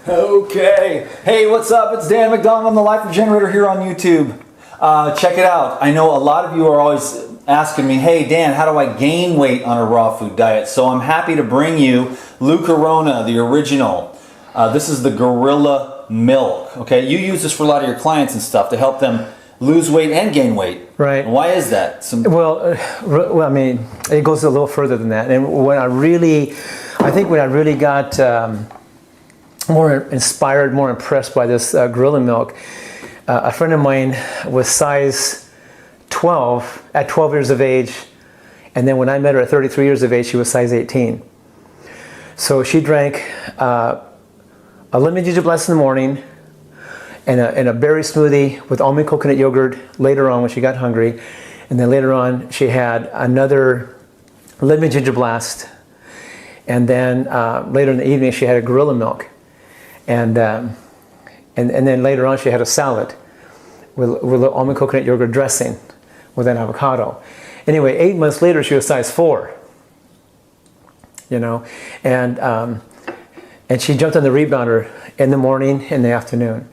Okay. Hey, what's up? It's Dan McDonald. I'm the Life Regenerator here on YouTube. Check it out. I know a lot of you are always asking me, hey Dan, how do I gain weight on a raw food diet? So I'm happy to bring you Lucarona, the original. This is the gorilla milk. Okay, you use this for a lot of your clients and stuff to help them lose weight and gain weight. Right. And why is that? Well, I mean, it goes a little further than that. And when I really got more inspired, more impressed by this gorilla milk, a friend of mine was size 12 at 12 years of age, and then when I met her at 33 years of age, she was size 18. So she drank a lemon ginger blast in the morning, and a berry smoothie with almond coconut yogurt later on when she got hungry. And then later on, she had another lemon ginger blast. And then later in the evening, she had a gorilla milk. And then later on, she had a salad with almond coconut yogurt dressing with an avocado. Anyway, 8 months later, she was size 4. You know, and she jumped on the rebounder in the morning and the afternoon.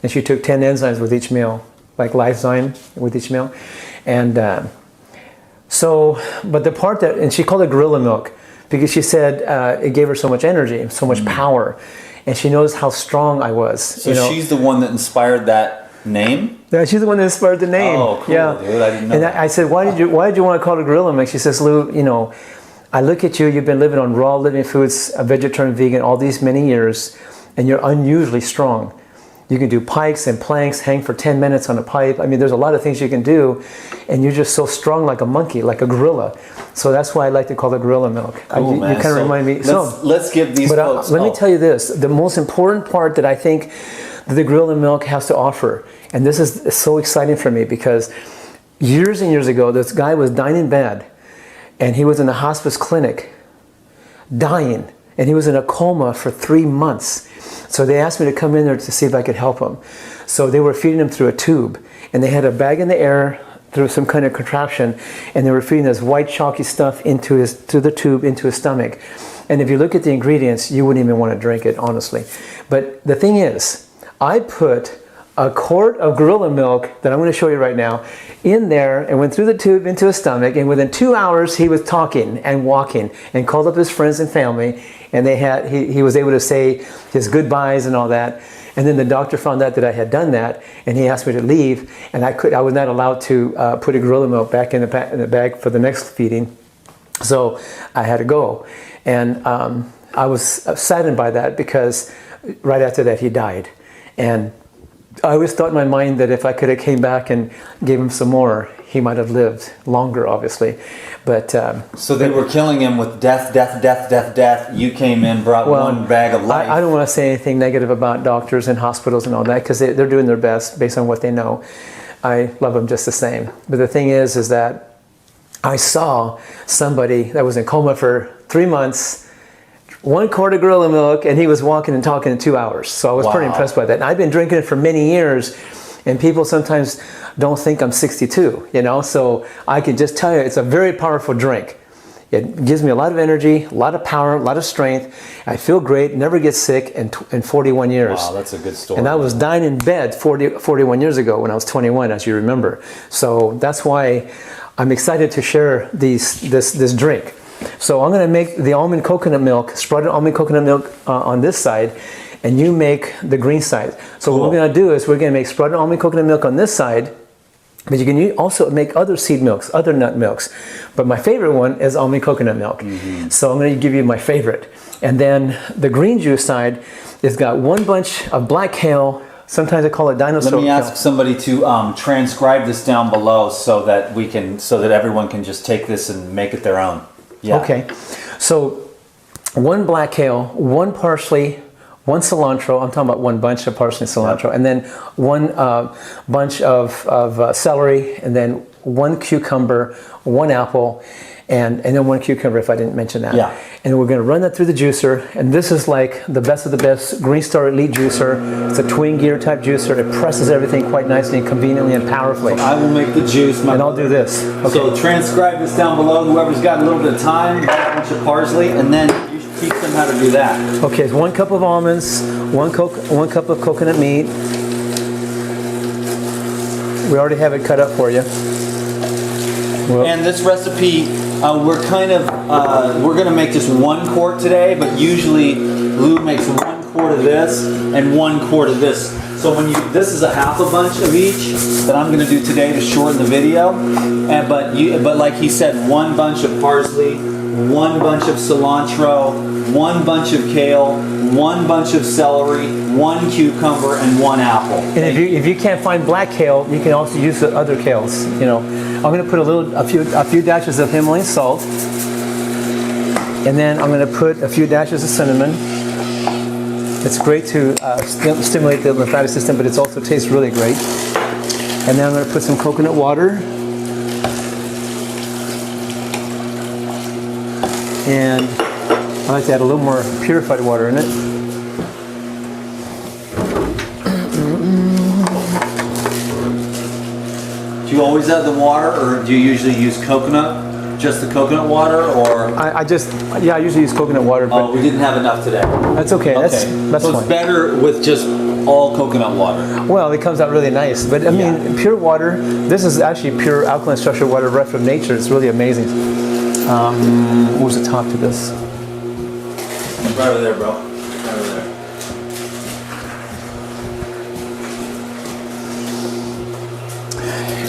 And she took 10 enzymes with each meal, like Lifezyme with each meal. And but the part that, and she called it gorilla milk because she said it gave her so much energy, so much power. And she knows how strong I was. So she's the one that inspired that name? Yeah, she's the one that inspired the name. Oh, cool, yeah. Dude. I didn't know. And I said, why did you want to call it gorilla milk? She says, Lou, you know, I look at you, you've been living on raw living foods, a vegetarian, vegan, all these many years, and you're unusually strong. You can do pikes and planks, hang for 10 minutes on a pipe. I mean, there's a lot of things you can do, and you're just so strong like a monkey, like a gorilla. So that's why I like to call it gorilla milk. Cool, you kind of remind me. Let's give these folks. Let me tell you this. The most important part that I think that the gorilla milk has to offer, and this is so exciting for me because years and years ago, this guy was dying in bed, and he was in the hospice clinic, dying, and he was in a coma for 3 months. So they asked me to come in there to see if I could help him. So they were feeding him through a tube, and they had a bag in the air through some kind of contraption, and they were feeding this white chalky stuff through the tube into his stomach. And if you look at the ingredients, you wouldn't even want to drink it, honestly. But the thing is, I put a quart of gorilla milk that I'm going to show you right now in there and went through the tube into his stomach, and within 2 hours he was talking and walking and called up his friends and family, and he was able to say his goodbyes and all that. And then the doctor found out that I had done that, and he asked me to leave, and I was not allowed to put a gorilla milk back in the bag for the next feeding, so I had to go. And I was saddened by that because right after that he died. And I always thought in my mind that if I could have came back and gave him some more, he might have lived longer, obviously. But so they were killing him with death. You came in, brought one bag of life. I don't want to say anything negative about doctors and hospitals and all that because they're doing their best based on what they know. I love them just the same. But the thing is that I saw somebody that was in coma for 3 months, 1 quart of gorilla milk, and he was walking and talking in 2 hours. So I was pretty impressed by that. And I've been drinking it for many years, and people sometimes don't think I'm 62, you know? So I can just tell you, it's a very powerful drink. It gives me a lot of energy, a lot of power, a lot of strength. I feel great, never get sick in 41 years. Wow, that's a good story. And I was dying in bed 41 years ago when I was 21, as you remember. So that's why I'm excited to share this drink. So I'm going to make the almond coconut milk, sprouted almond coconut milk on this side, and you make the green side. So What we're going to do is we're going to make sprouted almond coconut milk on this side, but you can also make other seed milks, other nut milks. But my favorite one is almond coconut milk. Mm-hmm. So I'm going to give you my favorite. And then the green juice side has got 1 bunch of black kale. Sometimes I call it dinosaur kale. Let me ask somebody to transcribe this down below so that everyone can just take this and make it their own. Yeah. Okay, so 1 black kale, 1 parsley, 1 cilantro. I'm talking about 1 bunch of parsley and cilantro, yep. And then 1 bunch of celery, and then 1 cucumber, 1 apple, and then 1 cucumber if I didn't mention that. Yeah. And we're going to run that through the juicer, and this is like the best of the best Green Star Elite juicer. It's a twin gear type juicer. It presses everything quite nicely and conveniently and powerfully. So I will make the juice. And I'll do this. Okay. So transcribe this down below. Whoever's got a little bit of time, a bunch of parsley, and then teach them how to do that. Okay, it's 1 cup of almonds, 1 cup of coconut meat. We already have it cut up for you. And this recipe, we're going to make just 1 quart today, but usually Lou makes 1 quart of this and 1 quart of this. So this is a half a bunch of each that I'm going to do today to shorten the video. But like he said, 1 bunch of parsley, 1 bunch of cilantro, 1 bunch of kale, 1 bunch of celery, 1 cucumber, and 1 apple. And if you can't find black kale, you can also use the other kales. You know, I'm going to put a few dashes of Himalayan salt, and then I'm going to put a few dashes of cinnamon. It's great to stimulate the lymphatic system, but it also tastes really great. And then I'm going to put some coconut water. And I like to add a little more purified water in it. Do you always add the water, or do you usually use coconut? Just the coconut water, or? I usually use coconut water. But we didn't have enough today. That's okay. That's so fine. It's better with just all coconut water. Well, it comes out really nice. But I mean, pure water, this is actually pure alkaline structured water right from nature. It's really amazing. Where's the top to this? Right over there, bro. Right over there.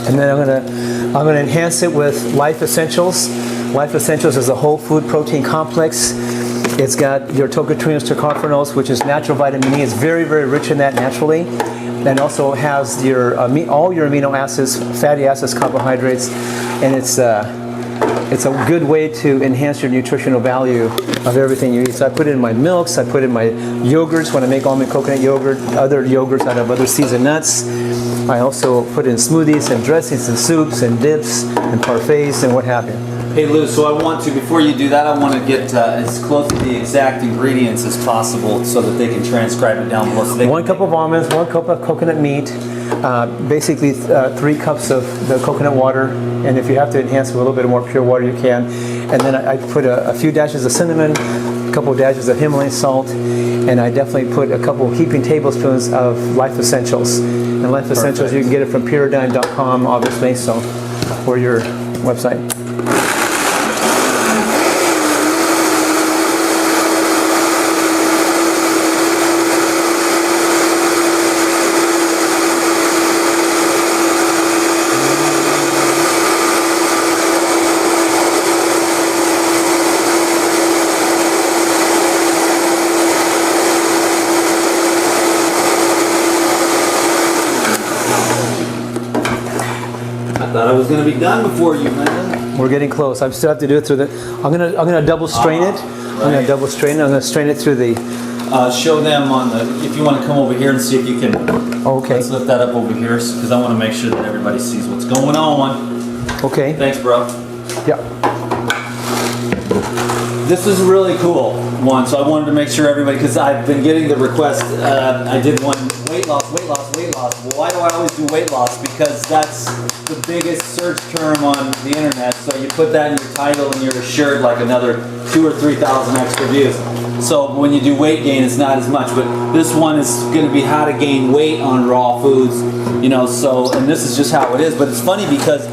And then I'm gonna enhance it with Life Essentials. Life Essentials is a whole food protein complex. It's got your tocotrienols, tocopherols, which is natural vitamin E. It's very, very rich in that naturally. And also has your all your amino acids, fatty acids, carbohydrates, and it's a good way to enhance your nutritional value of everything you eat. So I put it in my milks, I put it in my yogurts when I make almond coconut yogurt, other yogurts out of other seeds and nuts. I also put it in smoothies and dressings and soups and dips and parfaits and what have you. Hey Lou, so I want to, before you do that, I want to get as close to the exact ingredients as possible so that they can transcribe it down below. So 1 cup of almonds, 1 cup of coconut meat, basically 3 cups of the coconut water, and if you have to enhance with a little bit more pure water, you can. And then I put a few dashes of cinnamon, a couple of dashes of Himalayan salt, and I definitely put a couple heaping tablespoons of Life Essentials. And Life Essentials, you can get it from Pyridine.com, obviously, so, or your website. I thought I was going to be done before you, man. We're getting close. I still have to do it through the. I'm gonna double strain it. I'm gonna double strain it. I'm gonna strain it through the. Show them on the. If you want to come over here and see if you can. Okay. Let's lift that up over here because I want to make sure that everybody sees what's going on. Okay. Thanks, bro. Yeah. This is a really cool one, so I wanted to make sure everybody, because I've been getting the request. I did one weight loss, weight loss, weight loss. Well, why do I always do weight loss? Because that's the biggest search term on the internet. So you put that in your title and you're assured like another 2,000 or 3,000 extra views. So when you do weight gain, it's not as much. But this one is going to be how to gain weight on raw foods. You know, so, and this is just how it is. But it's funny because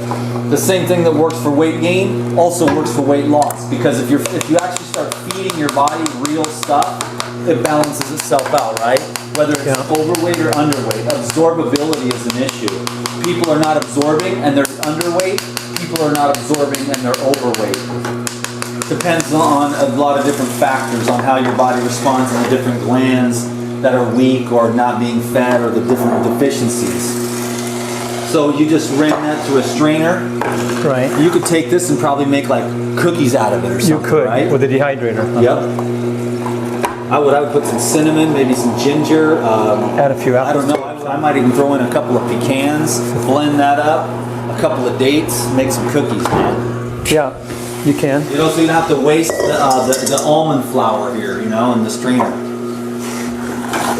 the same thing that works for weight gain also works for weight loss. Because if you actually start feeding your body real stuff, it balances itself out, right? Whether it's overweight or underweight, absorbability is an issue. People are not absorbing and they're underweight. People are not absorbing and they're overweight. Depends on a lot of different factors on how your body responds to the different glands that are weak or not being fed or the different deficiencies. So you just ran that through a strainer. Right. You could take this and probably make like cookies out of it or something, You could, right? with a dehydrator. Yep. I would put some cinnamon, maybe some ginger. Add a few apples. I don't know. I might even throw in a couple of pecans, blend that up, a couple of dates, make some cookies, man. Yeah, you can. You know, so you don't have to waste the almond flour here, you know, in the strainer.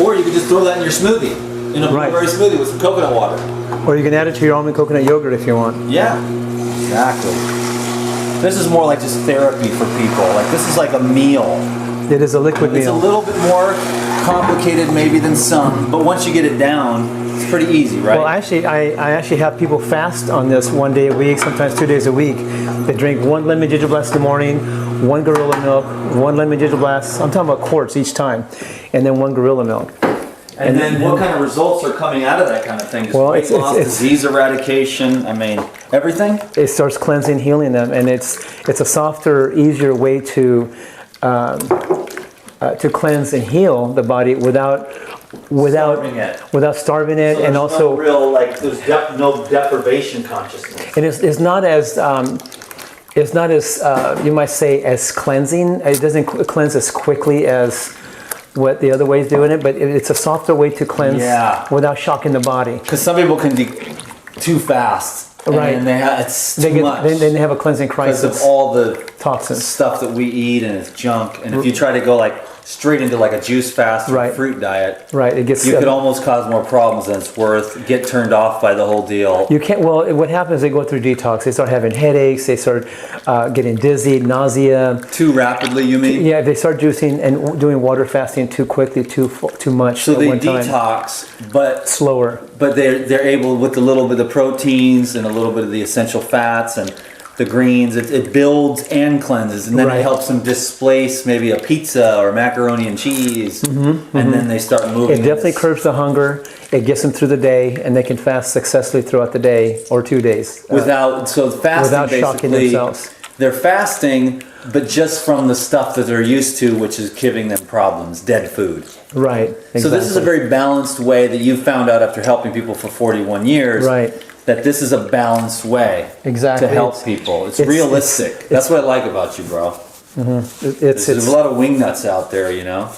Or you could just throw that in your smoothie, in a blueberry smoothie with some coconut water. Or you can add it to your almond coconut yogurt if you want. Yeah, exactly. This is more like just therapy for people. Like this is like a meal. It is a liquid It's a meal. little bit more complicated maybe than some, but once you get it down, it's pretty easy, right? Well, actually, I actually have people fast on this 1 day a week, sometimes 2 days a week. They drink 1 lemon ginger blast in the morning, 1 gorilla milk, 1 lemon ginger blast. I'm talking about quarts each time, and then 1 gorilla milk. And then what kind of results are coming out of that kind of thing? Just Well, weight loss, disease eradication, I mean, everything? It starts cleansing, healing them, and it's a softer, easier way to cleanse and heal the body without Starving it. starving it, So and there's also no real, like, there's no deprivation consciousness. and it's not as you might say as cleansing. It doesn't cleanse as quickly as what the other ways doing it, but it's a softer way to cleanse without shocking the body. Because some people can be too fast. Right. And it's too much. They have a cleansing crisis. Because of all the Toxins. stuff that we eat and it's junk. And if you try to go like straight into like a juice fast or Right. fruit diet, Right, it gets. you could almost cause more problems than it's worth. Get turned off by the whole deal. You can't. Well, what happens? They go through detox. They start having headaches. They start getting dizzy, nausea. Too rapidly, you mean? Yeah, they start juicing and doing water fasting too quickly, too much So at they one time. detox, but Slower. they're able with a little bit of proteins and a little bit of the essential fats and the greens. It builds and cleanses, and then Right. it helps them displace maybe a pizza or macaroni and cheese, and then they start moving. It definitely curbs the hunger. It gets them through the day, and they can fast successfully throughout the day or 2 days. Without fasting without shocking basically, themselves. they're fasting, but just from the stuff that they're used to, which is giving them problems, dead food. Right. Exactly. So this is a very balanced way that you found out after helping people for 41 years. Right. That this is a balanced way Exactly. to help people. It's realistic. That's what I like about you, bro. There's a lot of wingnuts out there, you know.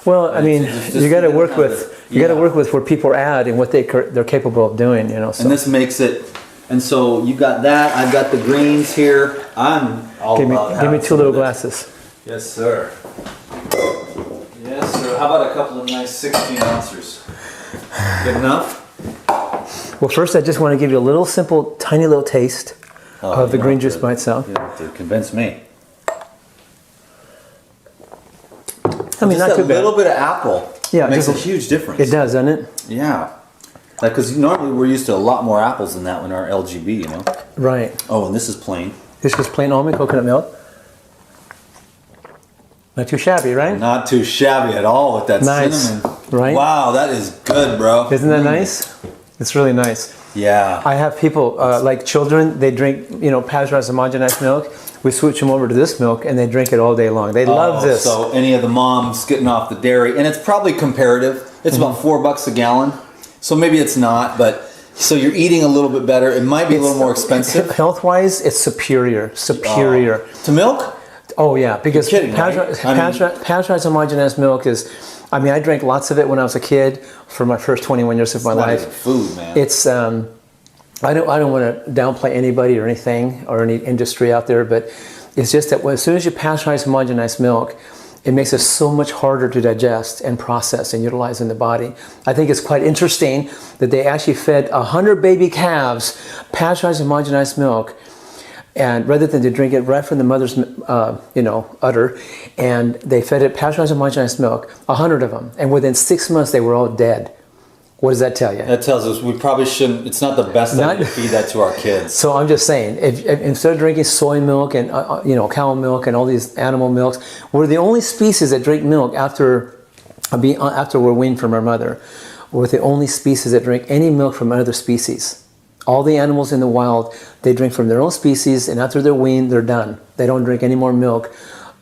Well, I mean, just you got to figure work out with the- you got to work with where people are at and what they're capable of doing. You know. So And this makes it. And so you got that. I've got the greens here. I'm all give me about having 2 some little of this. glasses. Yes, sir. Yes, sir. How about a couple of nice 16 ounces? Good enough? Well, first, I just want to give you a little simple, tiny little taste of the green juice by itself. You don't have to convince me. I mean, Just not too a bad. little bit of apple makes a huge difference. It does, doesn't it? Yeah. Like, because normally we're used to a lot more apples than that in our LGB, you know? Right. Oh, and this is plain. This is plain almond coconut milk. Not too shabby, right? Not too shabby at all with that Nice, cinnamon. right? Wow, that is good, bro. Isn't that nice? It's really nice. Yeah. I have people, like children, they drink, pasteurized homogenized milk. We switch them over to this milk and they drink it all day long. They love this. So any of the moms getting off the dairy, and it's probably comparative. It's about $4 a gallon. So maybe it's not, but so you're eating a little bit better. It might be a little more expensive. Health-wise, it's superior. To milk? Oh yeah, because You're kidding, right? pasteurized homogenized milk is, I drank lots of it when I was a kid for my first 21 years of my It's not life. even food, man. It's I don't want to downplay anybody or anything or any industry out there, but it's just that as soon as you pasteurize homogenized milk, it makes it so much harder to digest and process and utilize in the body. I think it's quite interesting that they actually fed 100 baby calves pasteurized homogenized milk, and rather than to drink it right from the mother's udder, and they fed it pasteurized homogenized milk, 100 of them, and within 6 months they were all dead. What does that tell you? That tells us we probably shouldn't. It's not the best idea to feed that to our kids. So I'm just saying, if instead of drinking soy milk and cow milk and all these animal milks, we're the only species that drink milk after we're weaned from our mother. We're the only species that drink any milk from another species. All the animals in the wild, they drink from their own species, and after they're weaned, they're done. They don't drink any more milk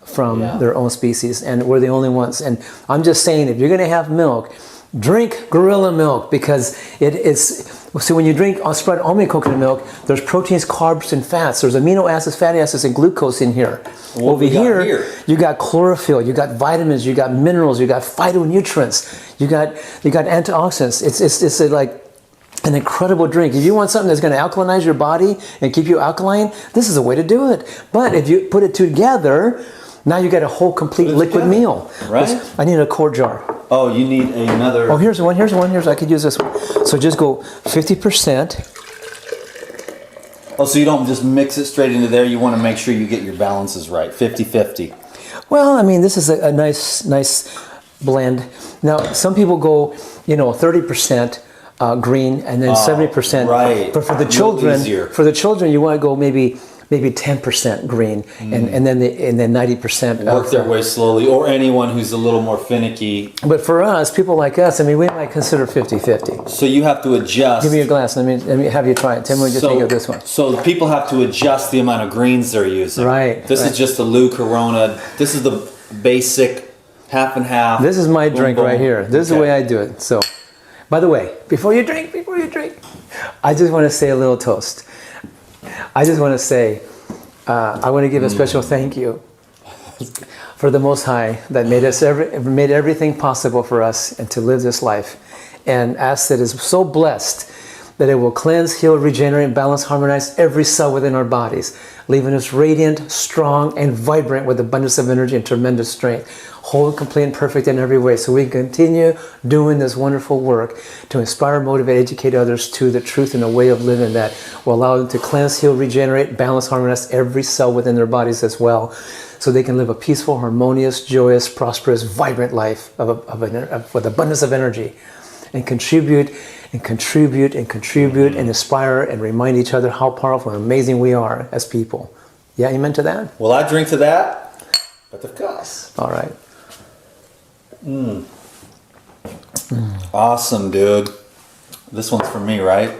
from their own species, and we're the only ones. And I'm just saying, if you're going to have milk, drink gorilla milk, because it is. So when you drink spread almond coconut milk, there's proteins, carbs, and fats. There's amino acids, fatty acids, and glucose in here. Over here, you got chlorophyll, you got vitamins, you got minerals, you got phytonutrients, you got antioxidants. It's like an incredible drink. If you want something that's going to alkalinize your body and keep you alkaline, this is a way to do it. But if you put it together, now you get a whole complete liquid meal. Right? I need a quart jar. Oh, you need another. Oh, here's one. I could use this one. So just go 50%. Oh, so you don't just mix it straight into there. You want to make sure you get your balances right. 50-50. Well, I mean, this is a nice blend. Now, some people go, 30% green and then 70%. Right. But for the children, you want to go maybe 10% green and then 90% work their way slowly, or anyone who's a little more finicky. But for us, people like us, I mean, we might consider 50-50. So you have to adjust. Give me a glass. Let me have you try it. Tell me what you think of this one. So people have to adjust the amount of greens they're using. Right. This is just the Lou Corona. This is the basic half and half. This is my drink right here. This is the way I do it. So, by the way, before you drink, I just want to say a little toast. I just want to say, I want to give a special thank you for the Most High that made everything possible for us and to live this life, and ask that is so blessed that it will cleanse, heal, regenerate, balance, harmonize every cell within our bodies, leaving us radiant, strong, and vibrant with abundance of energy and tremendous strength, whole, complete, and perfect in every way, so we can continue doing this wonderful work to inspire, motivate, educate others to the truth and the way of living that will allow them to cleanse, heal, regenerate, balance, harmonize every cell within their bodies as well, so they can live a peaceful, harmonious, joyous, prosperous, vibrant life with abundance of energy, and contribute and inspire and remind each other how powerful and amazing we are as people. Yeah, amen to that? Well, I drink to that, but of course. All right. Awesome, dude. This one's for me, right?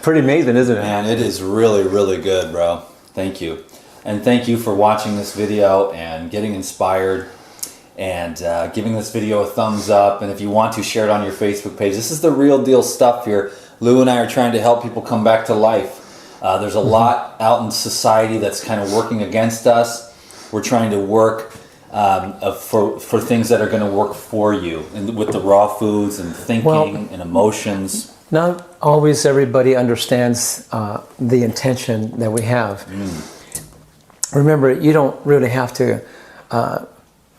Pretty amazing, isn't it? Man, it is really, really good, bro. Thank you. And thank you for watching this video and getting inspired and giving this video a thumbs up. And if you want to, share it on your Facebook page. This is the real deal stuff here. Lou and I are trying to help people come back to life. There's a lot out in society that's kind of working against us. We're trying to work for things that are going to work for you, and with the raw foods and thinking and emotions. Not always everybody understands the intention that we have. Remember, you don't really have to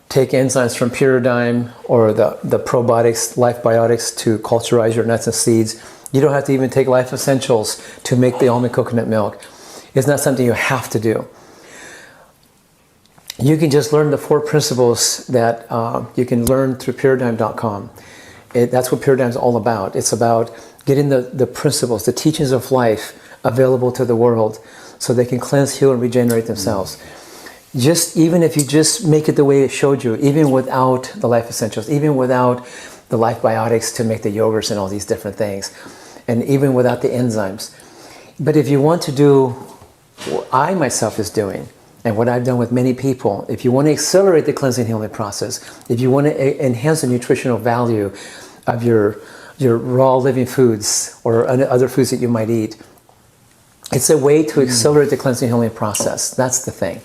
take enzymes from Pyridime or the probiotics, life biotics to culturize your nuts and seeds. You don't have to even take life essentials to make the almond coconut milk. It's not something you have to do. You can just learn the 4 principles that you can learn through Pyridime.com. That's what Pyridime is all about. It's about getting the principles, the teachings of life available to the world so they can cleanse, heal, and regenerate themselves. Even if you just make it the way it showed you, even without the life essentials, even without the life biotics to make the yogurts and all these different things, and even without the enzymes. But if you want to do what I myself is doing, and what I've done with many people, if you want to accelerate the cleansing healing process, if you want to enhance the nutritional value of your raw living foods or other foods that you might eat, it's a way to accelerate the cleansing healing process. That's the thing.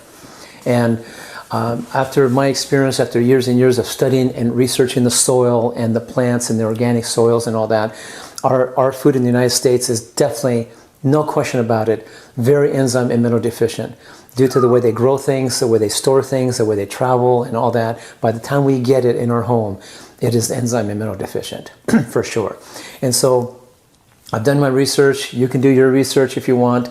And after my experience, after years and years of studying and researching the soil and the plants and the organic soils and all that, our food in the United States is definitely, no question about it, very enzyme and mineral deficient. Due to the way they grow things, the way they store things, the way they travel and all that, by the time we get it in our home, it is enzyme and mineral deficient, for sure. And so I've done my research. You can do your research if you want.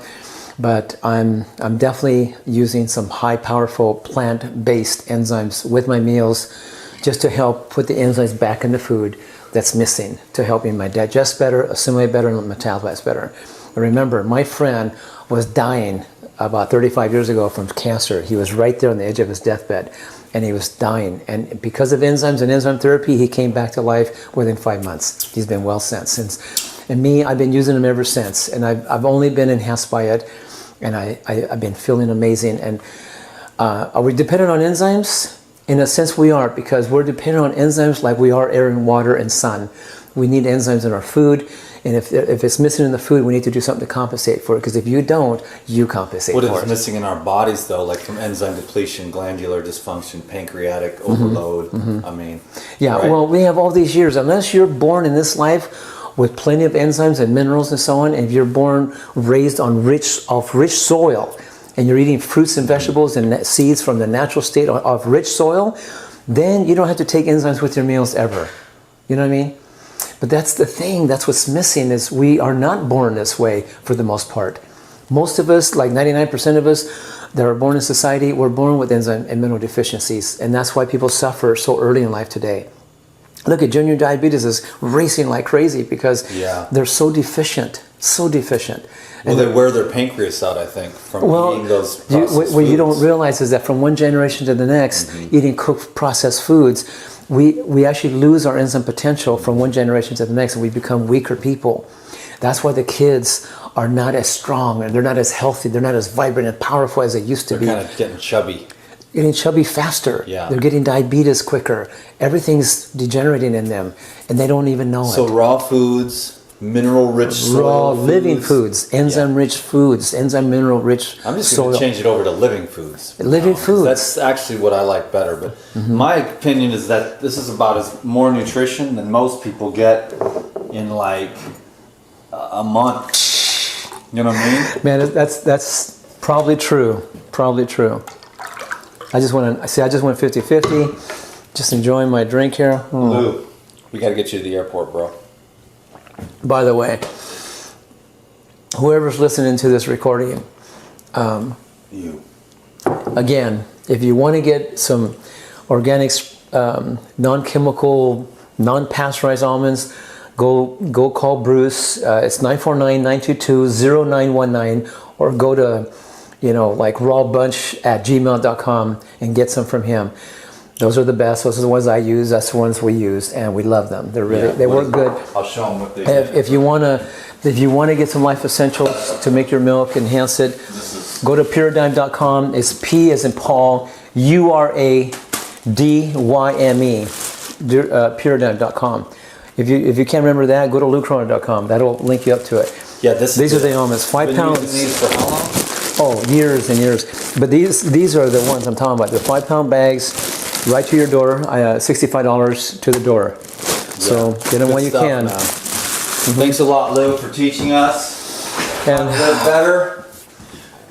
But I'm definitely using some high powerful plant-based enzymes with my meals just to help put the enzymes back in the food that's missing, to help me digest better, assimilate better, and metabolize better. Remember, my friend was dying about 35 years ago from cancer. He was right there on the edge of his deathbed, and he was dying. And because of enzymes and enzyme therapy, he came back to life within 5 months. He's been well since. And me, I've been using them ever since, and I've only been enhanced by it. And I've been feeling amazing. And are we dependent on enzymes? In a sense, we are, because we're dependent on enzymes like we are air and water and sun. We need enzymes in our food. And if it's missing in the food, we need to do something to compensate for it. Because if you don't, you compensate for it. What is missing in our bodies, though, like from enzyme depletion, glandular dysfunction, pancreatic overload? I mean, yeah. Right? Well, we have all these years. Unless you're born in this life with plenty of enzymes and minerals and so on, and if you're raised on rich soil, and you're eating fruits and vegetables and seeds from the natural state of rich soil, then you don't have to take enzymes with your meals ever. You know what I mean? But that's the thing. That's what's missing, is we are not born this way for the most part. Most of us, like 99% of us, that are born in society, we're born with enzyme and mineral deficiencies. And that's why people suffer so early in life today. Look at junior diabetes is racing like crazy because they're so deficient, so deficient. Well, they wear their pancreas out, I think, from eating those processed foods. What you don't realize is that from one generation to the next, eating cooked processed foods, we actually lose our enzyme potential from one generation to the next, and we become weaker people. That's why the kids are not as strong, and they're not as healthy, they're not as vibrant and powerful as they used to be. They're kind of getting chubby. Getting chubby faster. Yeah. They're getting diabetes quicker. Everything's degenerating in them, and they don't even know it. So raw foods, mineral-rich soil raw foods. living foods, enzyme-rich foods, enzyme mineral-rich soil. I'm just going to change it over to living foods. Living foods. That's actually what I like better. But my opinion is that this is about as more nutrition than most people get in like a month. You know what I mean? Man, that's probably true. Probably true. I just went 50-50. Just enjoying my drink here. Lou, we got to get you to the airport, bro. By the way, whoever's listening to this recording, again, if you want to get some organic, non-chemical, non-pasteurized almonds, go call Bruce. It's 949-922-0919, or go to, like rawbunch@gmail.com and get some from him. Those are the best. Those are the ones I use. That's the ones we use, and we love them. They're really they work good. I'll show them what they do. If you wanna get some life essentials to make your milk, enhance it, go to Paradigm.com. It's P as in Paul, URADYME. Paradigm.com. If you can't remember that, go to lucrona.com. That'll link you up to it. Yeah, these are the almonds. 5 pounds. Been using these for how long? Oh, years and years. But these are the ones I'm talking about. They're 5-pound bags, right to your door. $65 to the door. So get them when you can. Thanks a lot, Lou, for teaching us how to live better.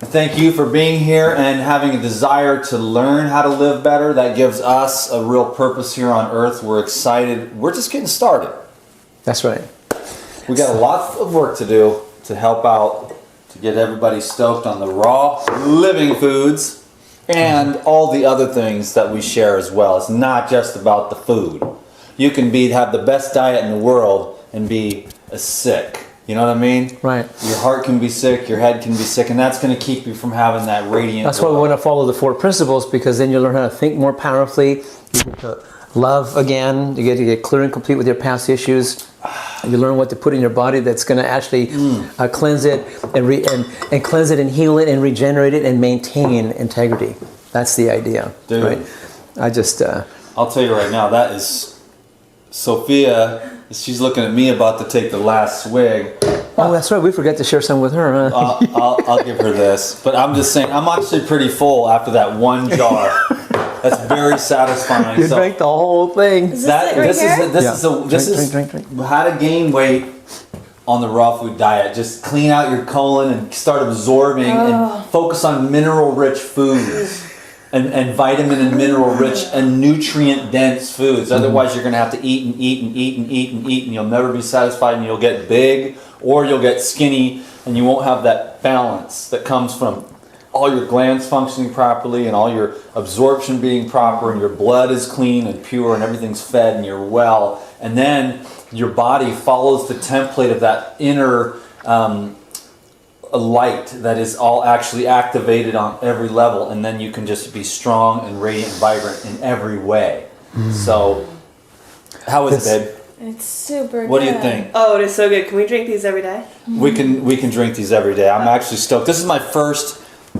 Thank you for being here and having a desire to learn how to live better. That gives us a real purpose here on earth. We're excited. We're just getting started. That's right. We got a lot of work to do to help out, to get everybody stoked on the raw living foods and all the other things that we share as well. It's not just about the food. You can have the best diet in the world and be sick. You know what I mean? Right. Your heart can be sick, your head can be sick, and that's going to keep you from having that radiant That's glow. why we want to follow the 4 principles, because then you learn how to think more powerfully. You get to love again. You get to get clear and complete with your past issues. You learn what to put in your body that's going to actually cleanse it and cleanse it and heal it and regenerate it and maintain integrity. That's the idea. Dude. Right? I just... I'll tell you right now, that is... Sophia, she's looking at me about to take the last swig. Oh, that's right. We forgot to share some with her, huh? I'll give her this. But I'm just saying, I'm actually pretty full after that one jar. That's very satisfying. You drank the whole thing. This is how to gain weight on the raw food diet. Just clean out your colon and start absorbing and focus on mineral-rich foods and vitamin and mineral-rich and nutrient-dense foods. Otherwise, you're going to have to eat and eat and eat and eat and eat, and you'll never be satisfied, and you'll get big or you'll get skinny, and you won't have that balance that comes from all your glands functioning properly and all your absorption being proper and your blood is clean and pure and everything's fed and you're well. And then your body follows the template of that inner light that is all actually activated on every level, and then you can just be strong and radiant and vibrant in every way. So, how is it, babe? It's super good. What do you think? Oh, it is so good. Can we drink these every day? We can drink these every day. I'm actually stoked. This is my first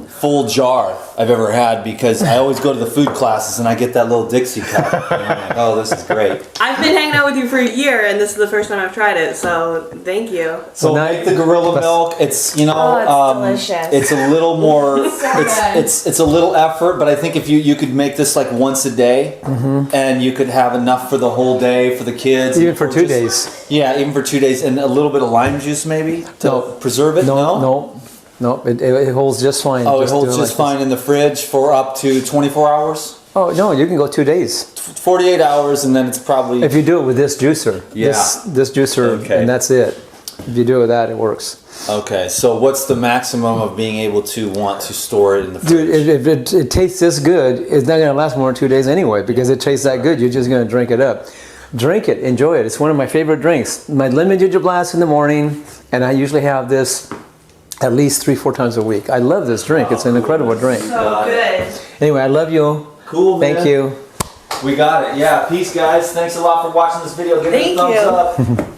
full jar I've ever had, because I always go to the food classes and I get that little Dixie cup. And I'm like, oh, this is great. I've been hanging out with you for a year, and this is the first time I've tried it, so thank you. So make the gorilla milk. It's it's delicious. It's a little more. good. It's a little effort, but I think if you could make this like once a day, and you could have enough for the whole day for the kids. Even for 2 days. Yeah, even for 2 days, and a little bit of lime juice maybe to preserve it. No, it holds just fine. Oh, it holds just fine in the fridge for up to 24 hours? Oh, no, you can go 2 days. 48 hours, and then it's probably... If you do it with this juicer. Yeah. This juicer, Okay. and that's it. If you do it with that, it works. Okay, so what's the maximum of being able to want to store it in the fridge? Dude, if it tastes this good, it's not going to last more than 2 days anyway because it tastes that good. You're just going to drink it up. Drink it, enjoy it. It's one of my favorite drinks. My lemon ginger blast in the morning, and I usually have this at least 3-4 times a week. I love this drink. It's an incredible drink. So good. Anyway, I love you. Cool, man. Thank you. We got it. Yeah, peace, guys. Thanks a lot for watching this video. Give it a Thank thumbs you. up.